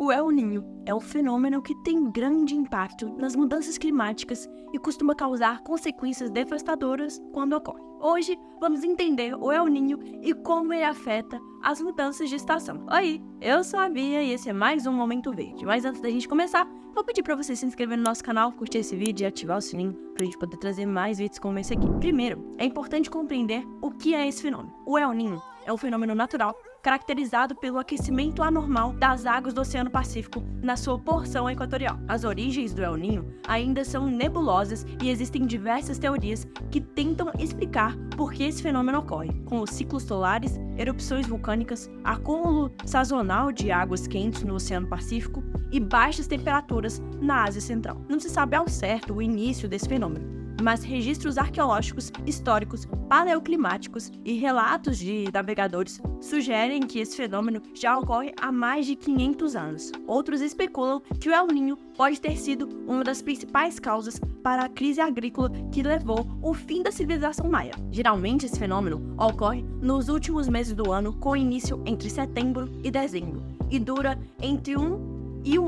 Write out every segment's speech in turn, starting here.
O El Niño é um fenômeno que tem grande impacto nas mudanças climáticas e costuma causar consequências devastadoras quando ocorre. Hoje, vamos entender o El Niño e como ele afeta as mudanças de estação. Oi, eu sou a Bia e esse é mais um Momento Verde. Mas antes da gente começar, vou pedir para você se inscrever no nosso canal, curtir esse vídeo e ativar o sininho para a gente poder trazer mais vídeos como esse aqui. Primeiro, é importante compreender o que é esse fenômeno. O El Niño é um fenômeno natural caracterizado pelo aquecimento anormal das águas do Oceano Pacífico na sua porção equatorial. As origens do El Niño ainda são nebulosas e existem diversas teorias que tentam explicar por que esse fenômeno ocorre, como ciclos solares, erupções vulcânicas, acúmulo sazonal de águas quentes no Oceano Pacífico e baixas temperaturas na Ásia Central. Não se sabe ao certo o início desse fenômeno, mas registros arqueológicos, históricos, paleoclimáticos e relatos de navegadores sugerem que esse fenômeno já ocorre há mais de 500 anos. Outros especulam que o El Niño pode ter sido uma das principais causas para a crise agrícola que levou ao fim da civilização maia. Geralmente, esse fenômeno ocorre nos últimos meses do ano, com início entre setembro e dezembro, e dura entre um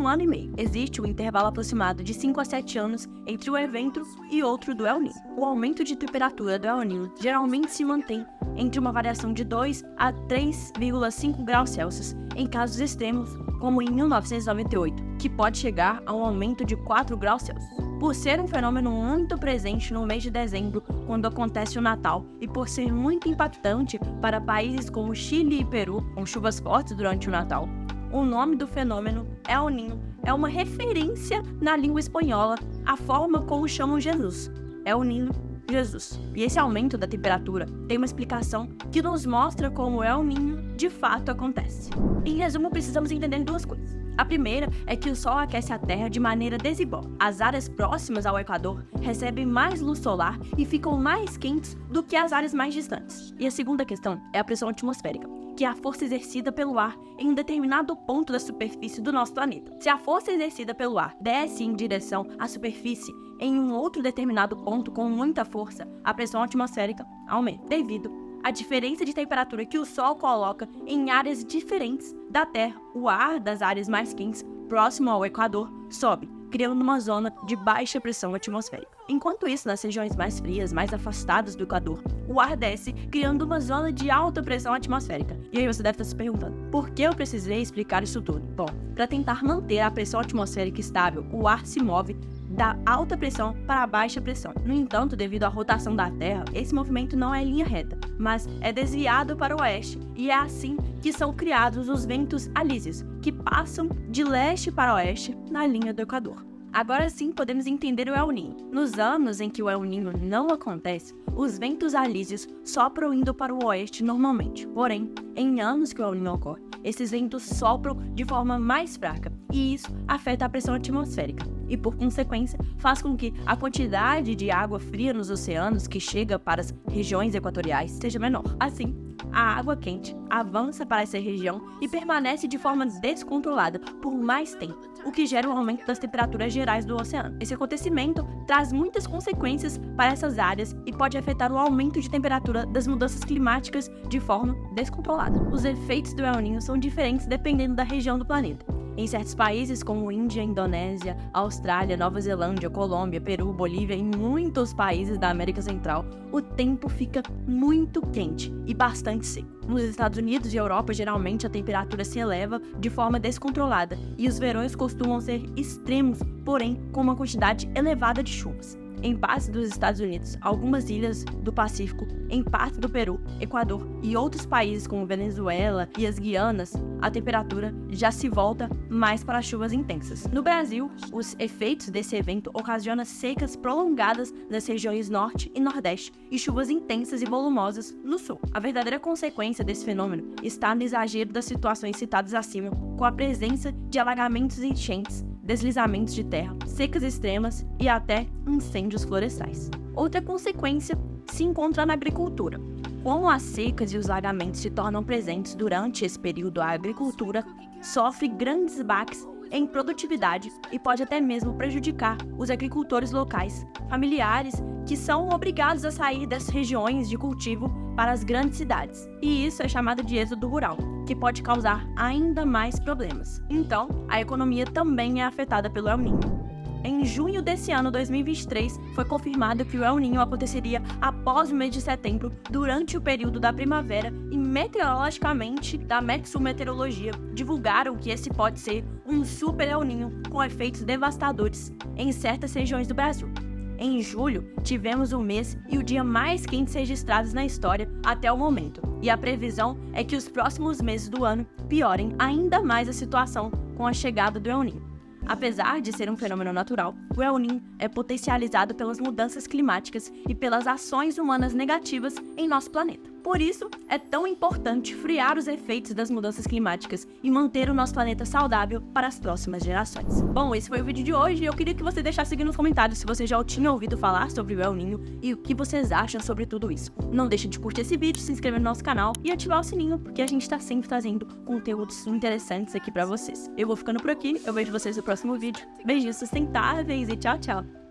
ano e meio. Existe um intervalo aproximado de 5 a 7 anos entre um evento e outro do El Niño. O aumento de temperatura do El Niño geralmente se mantém entre uma variação de 2 a 3,5 graus Celsius em casos extremos, como em 1998, que pode chegar a um aumento de 4 graus Celsius. Por ser um fenômeno muito presente no mês de dezembro, quando acontece o Natal, e por ser muito impactante para países como Chile e Peru, com chuvas fortes durante o Natal, o nome do fenômeno, El Niño, é uma referência na língua espanhola à forma como chamam Jesus, El Niño, Jesus. E esse aumento da temperatura tem uma explicação que nos mostra como o El Niño de fato acontece. Em resumo, precisamos entender duas coisas. A primeira é que o Sol aquece a Terra de maneira desigual. As áreas próximas ao Equador recebem mais luz solar e ficam mais quentes do que as áreas mais distantes. E a segunda questão é a pressão atmosférica, que é a força exercida pelo ar em um determinado ponto da superfície do nosso planeta. Se a força exercida pelo ar desce em direção à superfície em um outro determinado ponto com muita força, a pressão atmosférica aumenta, devido à diferença de temperatura que o Sol coloca em áreas diferentes da Terra. O ar das áreas mais quentes, próximo ao Equador, sobe, criando uma zona de baixa pressão atmosférica. Enquanto isso, nas regiões mais frias, mais afastadas do Equador, o ar desce, criando uma zona de alta pressão atmosférica. E aí você deve estar se perguntando, por que eu precisei explicar isso tudo? Bom, para tentar manter a pressão atmosférica estável, o ar se move da alta pressão para a baixa pressão. No entanto, devido à rotação da Terra, esse movimento não é em linha reta, mas é desviado para o oeste, e é assim que são criados os ventos alísios, que passam de leste para oeste na linha do Equador. Agora sim podemos entender o El Niño. Nos anos em que o El Niño não acontece, os ventos alísios sopram indo para o oeste normalmente. Porém, em anos que o El Niño ocorre, esses ventos sopram de forma mais fraca, e isso afeta a pressão atmosférica. E, por consequência, faz com que a quantidade de água fria nos oceanos que chega para as regiões equatoriais seja menor. Assim, a água quente avança para essa região e permanece de forma descontrolada por mais tempo, o que gera um aumento das temperaturas gerais do oceano. Esse acontecimento traz muitas consequências para essas áreas e pode afetar o aumento de temperatura das mudanças climáticas de forma descontrolada. Os efeitos do El Niño são diferentes dependendo da região do planeta. Em certos países como Índia, Indonésia, Austrália, Nova Zelândia, Colômbia, Peru, Bolívia e muitos países da América Central, o tempo fica muito quente e bastante seco. Nos Estados Unidos e Europa, geralmente a temperatura se eleva de forma descontrolada e os verões costumam ser extremos, porém com uma quantidade elevada de chuvas. Em partes dos Estados Unidos, algumas ilhas do Pacífico, em parte do Peru, Equador e outros países como Venezuela e as Guianas, a temperatura já se volta mais para chuvas intensas. No Brasil, os efeitos desse evento ocasionam secas prolongadas nas regiões Norte e Nordeste e chuvas intensas e volumosas no Sul. A verdadeira consequência desse fenômeno está no exagero das situações citadas acima, com a presença de alagamentos e enchentes, deslizamentos de terra, secas extremas e até incêndios florestais. Outra consequência se encontra na agricultura. Como as secas e os alagamentos se tornam presentes durante esse período, a agricultura sofre grandes baques em produtividade e pode até mesmo prejudicar os agricultores locais, familiares, que são obrigados a sair das regiões de cultivo para as grandes cidades. E isso é chamado de êxodo rural, que pode causar ainda mais problemas. Então, a economia também é afetada pelo El Niño. Em junho desse ano, 2023, foi confirmado que o El Niño aconteceria após o mês de setembro, durante o período da primavera, e meteorologicamente, da Metsu Meteorologia, divulgaram que esse pode ser um super El Niño com efeitos devastadores em certas regiões do Brasil. Em julho, tivemos o mês e o dia mais quentes registrados na história até o momento, e a previsão é que os próximos meses do ano piorem ainda mais a situação com a chegada do El Niño. Apesar de ser um fenômeno natural, o El Niño é potencializado pelas mudanças climáticas e pelas ações humanas negativas em nosso planeta. Por isso, é tão importante frear os efeitos das mudanças climáticas e manter o nosso planeta saudável para as próximas gerações. Bom, esse foi o vídeo de hoje e eu queria que você deixasse aqui nos comentários se você já tinha ouvido falar sobre o El Niño e o que vocês acham sobre tudo isso. Não deixe de curtir esse vídeo, se inscrever no nosso canal e ativar o sininho, porque a gente está sempre trazendo conteúdos interessantes aqui para vocês. Eu vou ficando por aqui, eu vejo vocês no próximo vídeo. Beijinhos sustentáveis e tchau, tchau!